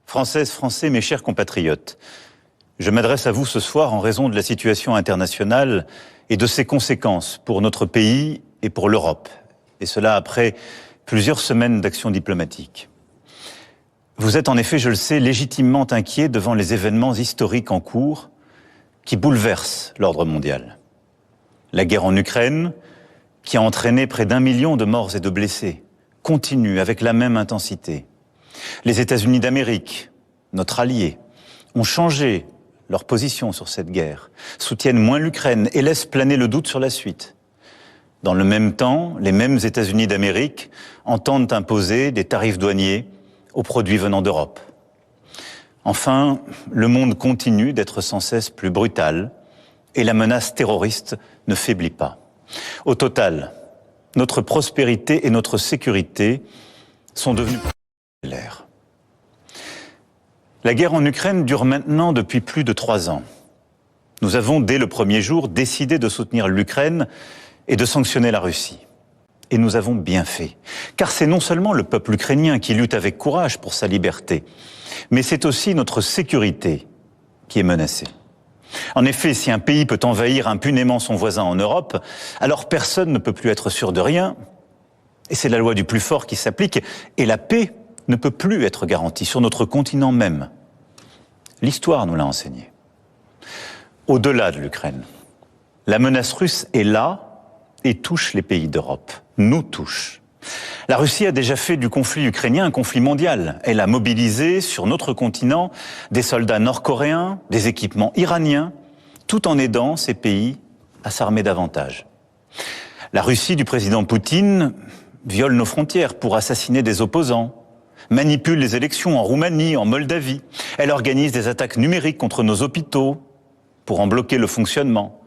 Françaises, Français, mes chers compatriotes, je m'adresse à vous ce soir en raison de la situation internationale et de ses conséquences pour notre pays et pour l'Europe. Et cela après plusieurs semaines d'action diplomatique. Vous êtes en effet, je le sais, légitimement inquiets devant les événements historiques en cours qui bouleversent l'ordre mondial. La guerre en Ukraine, qui a entraîné près d'1 million de morts et de blessés, continue avec la même intensité. Les États-Unis d'Amérique, notre allié, ont changé leur position sur cette guerre, soutiennent moins l'Ukraine et laissent planer le doute sur la suite. Dans le même temps, les mêmes États-Unis d'Amérique entendent imposer des tarifs douaniers aux produits venant d'Europe. Enfin, le monde continue d'être sans cesse plus brutal et la menace terroriste ne faiblit pas. Au total, notre prospérité et notre sécurité sont devenues l'air. La guerre en Ukraine dure maintenant depuis plus de 3 ans. Nous avons, dès le premier jour, décidé de soutenir l'Ukraine et de sanctionner la Russie. Et nous avons bien fait. Car c'est non seulement le peuple ukrainien qui lutte avec courage pour sa liberté, mais c'est aussi notre sécurité qui est menacée. En effet, si un pays peut envahir impunément son voisin en Europe, alors personne ne peut plus être sûr de rien. Et c'est la loi du plus fort qui s'applique. Et la paix ne peut plus être garantie sur notre continent même. L'histoire nous l'a enseigné. Au-delà de l'Ukraine, la menace russe est là et touche les pays d'Europe, nous touche. La Russie a déjà fait du conflit ukrainien un conflit mondial. Elle a mobilisé sur notre continent des soldats nord-coréens, des équipements iraniens, tout en aidant ces pays à s'armer davantage. La Russie du président Poutine viole nos frontières pour assassiner des opposants, manipule les élections en Roumanie, en Moldavie. Elle organise des attaques numériques contre nos hôpitaux pour en bloquer le fonctionnement.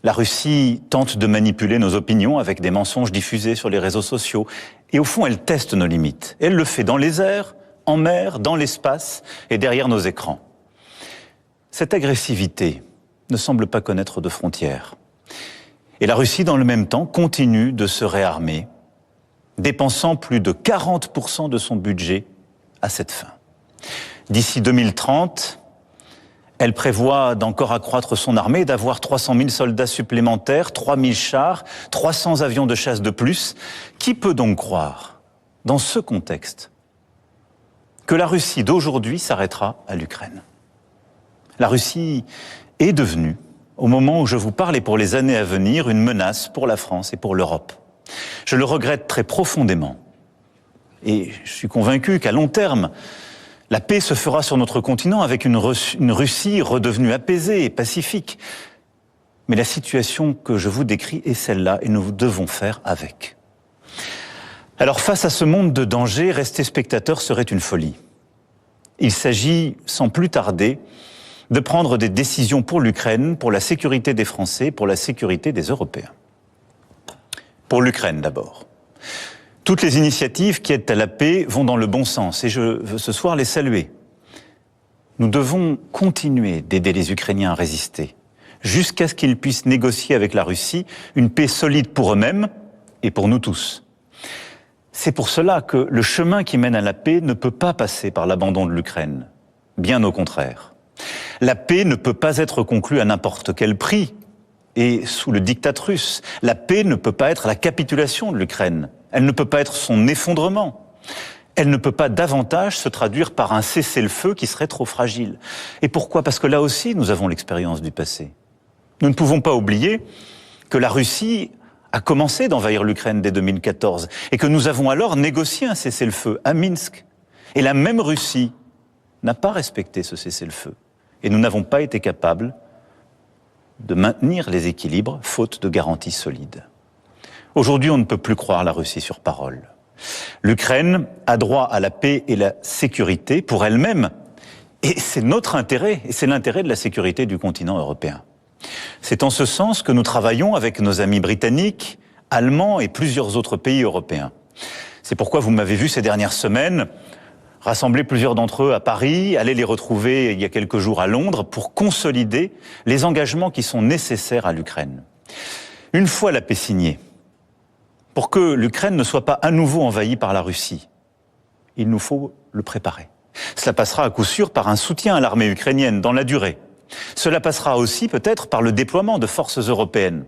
La Russie tente de manipuler nos opinions avec des mensonges diffusés sur les réseaux sociaux. Et au fond, elle teste nos limites. Elle le fait dans les airs, en mer, dans l'espace et derrière nos écrans. Cette agressivité ne semble pas connaître de frontières. Et la Russie, dans le même temps, continue de se réarmer, dépensant plus de 40% de son budget à cette fin. D'ici 2030, elle prévoit d'encore accroître son armée, d'avoir 300 000 soldats supplémentaires, 3 000 chars, 300 avions de chasse de plus. Qui peut donc croire, dans ce contexte, que la Russie d'aujourd'hui s'arrêtera à l'Ukraine? La Russie est devenue, au moment où je vous parle et pour les années à venir, une menace pour la France et pour l'Europe. Je le regrette très profondément. Et je suis convaincu qu'à long terme, la paix se fera sur notre continent avec une Russie redevenue apaisée et pacifique. Mais la situation que je vous décris est celle-là et nous devons faire avec. Alors face à ce monde de danger, rester spectateur serait une folie. Il s'agit, sans plus tarder, de prendre des décisions pour l'Ukraine, pour la sécurité des Français, pour la sécurité des Européens. Pour l'Ukraine d'abord. Toutes les initiatives qui aident à la paix vont dans le bon sens et je veux ce soir les saluer. Nous devons continuer d'aider les Ukrainiens à résister jusqu'à ce qu'ils puissent négocier avec la Russie une paix solide pour eux-mêmes et pour nous tous. C'est pour cela que le chemin qui mène à la paix ne peut pas passer par l'abandon de l'Ukraine. Bien au contraire. La paix ne peut pas être conclue à n'importe quel prix et sous le diktat russe. La paix ne peut pas être la capitulation de l'Ukraine. Elle ne peut pas être son effondrement. Elle ne peut pas davantage se traduire par un cessez-le-feu qui serait trop fragile. Et pourquoi? Parce que là aussi, nous avons l'expérience du passé. Nous ne pouvons pas oublier que la Russie a commencé d'envahir l'Ukraine dès 2014 et que nous avons alors négocié un cessez-le-feu à Minsk. Et la même Russie n'a pas respecté ce cessez-le-feu. Et nous n'avons pas été capables de maintenir les équilibres, faute de garanties solides. Aujourd'hui, on ne peut plus croire la Russie sur parole. L'Ukraine a droit à la paix et la sécurité pour elle-même, et c'est notre intérêt, et c'est l'intérêt de la sécurité du continent européen. C'est en ce sens que nous travaillons avec nos amis britanniques, allemands et plusieurs autres pays européens. C'est pourquoi vous m'avez vu ces dernières semaines rassembler plusieurs d'entre eux à Paris, aller les retrouver il y a quelques jours à Londres pour consolider les engagements qui sont nécessaires à l'Ukraine. Une fois la paix signée, pour que l'Ukraine ne soit pas à nouveau envahie par la Russie, il nous faut le préparer. Cela passera à coup sûr par un soutien à l'armée ukrainienne dans la durée. Cela passera aussi peut-être par le déploiement de forces européennes.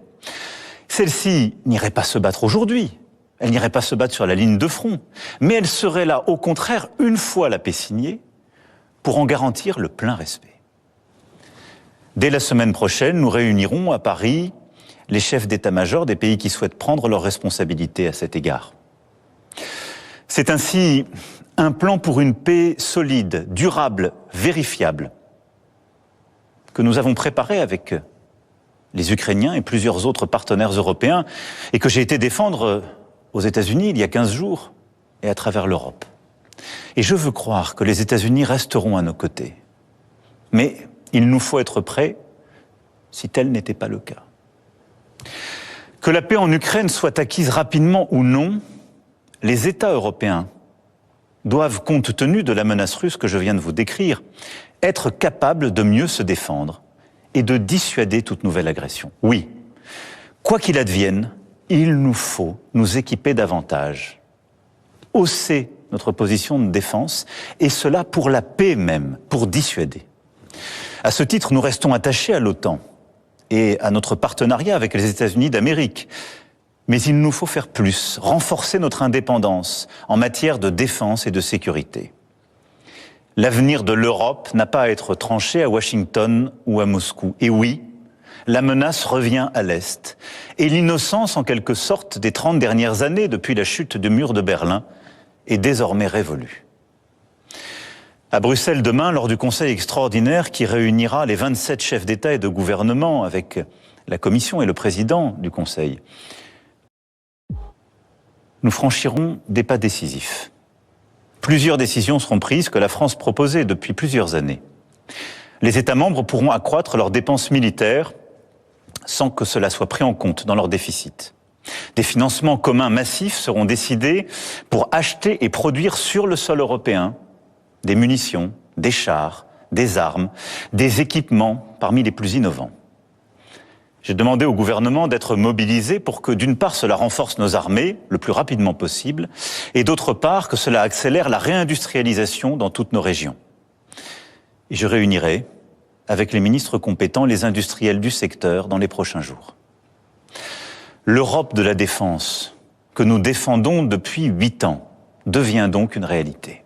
Celles-ci n'iraient pas se battre aujourd'hui, elles n'iraient pas se battre sur la ligne de front, mais elles seraient là, au contraire, une fois la paix signée, pour en garantir le plein respect. Dès la semaine prochaine, nous réunirons à Paris les chefs d'état-major des pays qui souhaitent prendre leurs responsabilités à cet égard. C'est ainsi un plan pour une paix solide, durable, vérifiable, que nous avons préparé avec les Ukrainiens et plusieurs autres partenaires européens, et que j'ai été défendre aux États-Unis il y a 15 jours, et à travers l'Europe. Et je veux croire que les États-Unis resteront à nos côtés. Mais il nous faut être prêts si tel n'était pas le cas. Que la paix en Ukraine soit acquise rapidement ou non, les États européens doivent, compte tenu de la menace russe que je viens de vous décrire, être capables de mieux se défendre et de dissuader toute nouvelle agression. Oui, quoi qu'il advienne, il nous faut nous équiper davantage, hausser notre position de défense, et cela pour la paix même, pour dissuader. À ce titre, nous restons attachés à l'OTAN et à notre partenariat avec les États-Unis d'Amérique. Mais il nous faut faire plus, renforcer notre indépendance en matière de défense et de sécurité. L'avenir de l'Europe n'a pas à être tranché à Washington ou à Moscou. Et oui, la menace revient à l'Est. Et l'innocence, en quelque sorte, des 30 dernières années, depuis la chute du mur de Berlin, est désormais révolue. À Bruxelles demain, lors du Conseil extraordinaire qui réunira les 27 chefs d'État et de gouvernement avec la Commission et le président du Conseil, nous franchirons des pas décisifs. Plusieurs décisions seront prises que la France proposait depuis plusieurs années. Les États membres pourront accroître leurs dépenses militaires sans que cela soit pris en compte dans leur déficit. Des financements communs massifs seront décidés pour acheter et produire sur le sol européen des munitions, des chars, des armes, des équipements parmi les plus innovants. J'ai demandé au gouvernement d'être mobilisé pour que, d'une part, cela renforce nos armées le plus rapidement possible, et d'autre part, que cela accélère la réindustrialisation dans toutes nos régions. Et je réunirai, avec les ministres compétents, les industriels du secteur dans les prochains jours. L'Europe de la défense, que nous défendons depuis 8 ans, devient donc une réalité.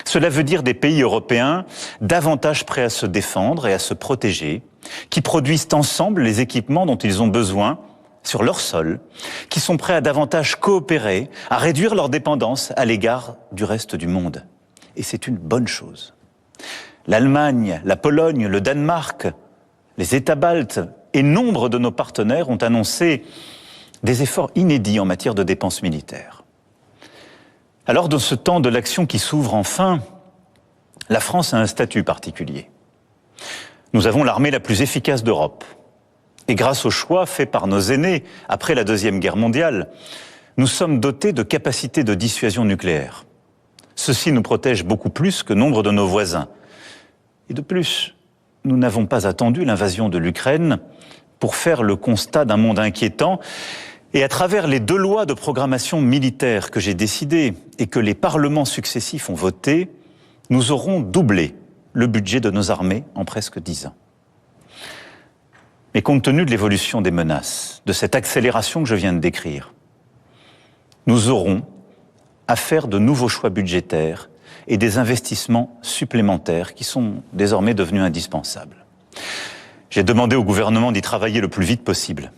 Cela veut dire des pays européens davantage prêts à se défendre et à se protéger, qui produisent ensemble les équipements dont ils ont besoin sur leur sol, qui sont prêts à davantage coopérer, à réduire leur dépendance à l'égard du reste du monde. Et c'est une bonne chose. L'Allemagne, la Pologne, le Danemark, les États baltes et nombre de nos partenaires ont annoncé des efforts inédits en matière de dépenses militaires. Alors, dans ce temps de l'action qui s'ouvre enfin, la France a un statut particulier. Nous avons l'armée la plus efficace d'Europe. Et grâce au choix fait par nos aînés après la Deuxième Guerre mondiale, nous sommes dotés de capacités de dissuasion nucléaire. Ceci nous protège beaucoup plus que nombre de nos voisins. Et de plus, nous n'avons pas attendu l'invasion de l'Ukraine pour faire le constat d'un monde inquiétant. Et à travers les 2 lois de programmation militaire que j'ai décidées et que les parlements successifs ont votées, nous aurons doublé le budget de nos armées en presque 10 ans. Mais compte tenu de l'évolution des menaces, de cette accélération que je viens de décrire, nous aurons à faire de nouveaux choix budgétaires et des investissements supplémentaires qui sont désormais devenus indispensables. J'ai demandé au gouvernement d'y travailler le plus vite possible.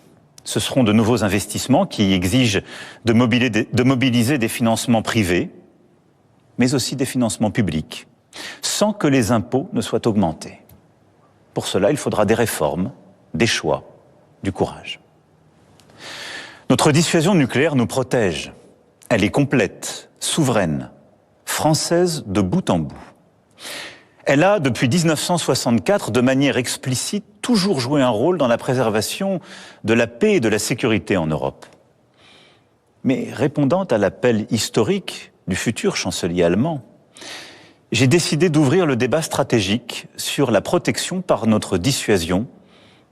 Ce seront de nouveaux investissements qui exigent de mobiliser des financements privés, mais aussi des financements publics, sans que les impôts ne soient augmentés. Pour cela, il faudra des réformes, des choix, du courage. Notre dissuasion nucléaire nous protège. Elle est complète, souveraine, française de bout en bout. Elle a, depuis 1964, de manière explicite, toujours joué un rôle dans la préservation de la paix et de la sécurité en Europe. Mais répondant à l'appel historique du futur chancelier allemand, j'ai décidé d'ouvrir le débat stratégique sur la protection par notre dissuasion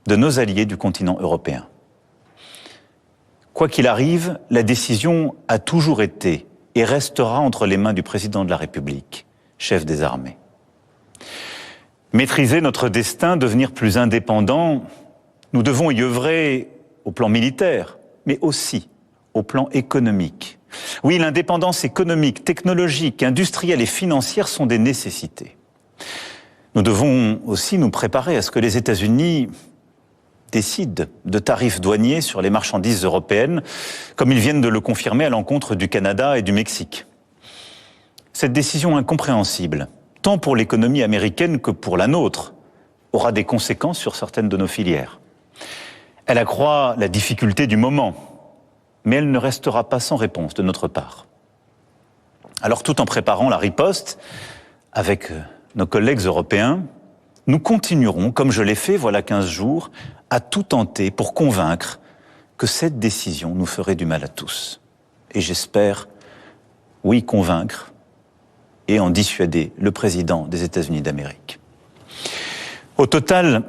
de nos alliés du continent européen. Quoi qu'il arrive, la décision a toujours été et restera entre les mains du président de la République, chef des armées. Maîtriser notre destin, devenir plus indépendant, nous devons y œuvrer au plan militaire, mais aussi au plan économique. Oui, l'indépendance économique, technologique, industrielle et financière sont des nécessités. Nous devons aussi nous préparer à ce que les États-Unis décident de tarifs douaniers sur les marchandises européennes, comme ils viennent de le confirmer à l'encontre du Canada et du Mexique. Cette décision incompréhensible, tant pour l'économie américaine que pour la nôtre, aura des conséquences sur certaines de nos filières. Elle accroît la difficulté du moment, mais elle ne restera pas sans réponse de notre part. Alors, tout en préparant la riposte, avec nos collègues européens, nous continuerons, comme je l'ai fait voilà 15 jours, à tout tenter pour convaincre que cette décision nous ferait du mal à tous. Et j'espère, oui, convaincre et en dissuader le président des États-Unis d'Amérique. Au total,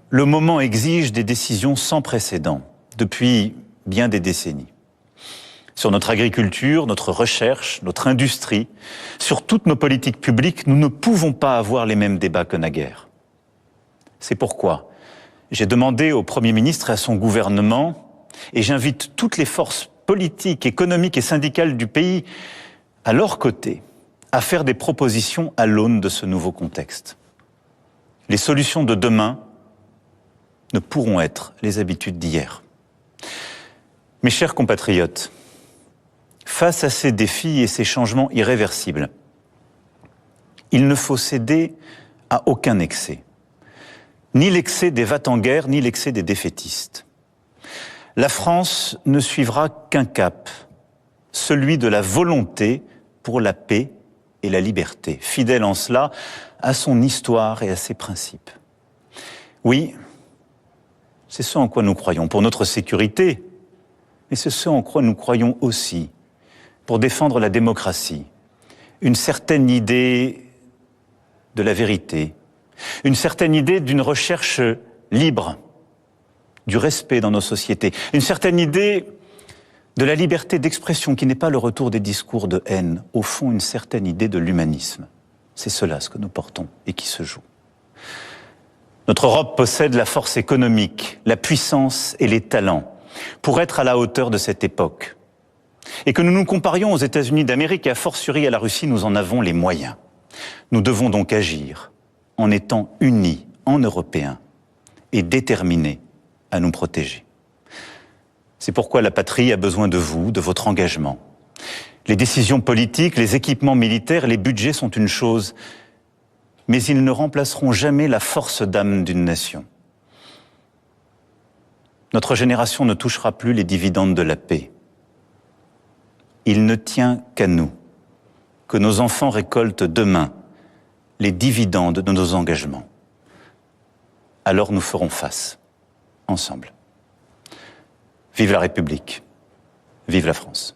le moment exige des décisions sans précédent depuis bien des décennies. Sur notre agriculture, notre recherche, notre industrie, sur toutes nos politiques publiques, nous ne pouvons pas avoir les mêmes débats que naguère. C'est pourquoi j'ai demandé au Premier ministre et à son gouvernement, et j'invite toutes les forces politiques, économiques et syndicales du pays à leur côté, à faire des propositions à l'aune de ce nouveau contexte. Les solutions de demain ne pourront être les habitudes d'hier. Mes chers compatriotes, face à ces défis et ces changements irréversibles, il ne faut céder à aucun excès. Ni l'excès des va-t-en-guerre, ni l'excès des défaitistes. La France ne suivra qu'un cap, celui de la volonté pour la paix et la liberté, fidèle en cela à son histoire et à ses principes. Oui, c'est ce en quoi nous croyons pour notre sécurité, mais c'est ce en quoi nous croyons aussi pour défendre la démocratie, une certaine idée de la vérité, une certaine idée d'une recherche libre, du respect dans nos sociétés, une certaine idée de la liberté d'expression qui n'est pas le retour des discours de haine, au fond une certaine idée de l'humanisme. C'est cela ce que nous portons et qui se joue. Notre Europe possède la force économique, la puissance et les talents pour être à la hauteur de cette époque. Et que nous nous comparions aux États-Unis d'Amérique et a fortiori à la Russie, nous en avons les moyens. Nous devons donc agir en étant unis en Européens et déterminés à nous protéger. C'est pourquoi la patrie a besoin de vous, de votre engagement. Les décisions politiques, les équipements militaires, les budgets sont une chose, mais ils ne remplaceront jamais la force d'âme d'une nation. Notre génération ne touchera plus les dividendes de la paix. Il ne tient qu'à nous que nos enfants récoltent demain les dividendes de nos engagements. Alors nous ferons face, ensemble. Vive la République, vive la France.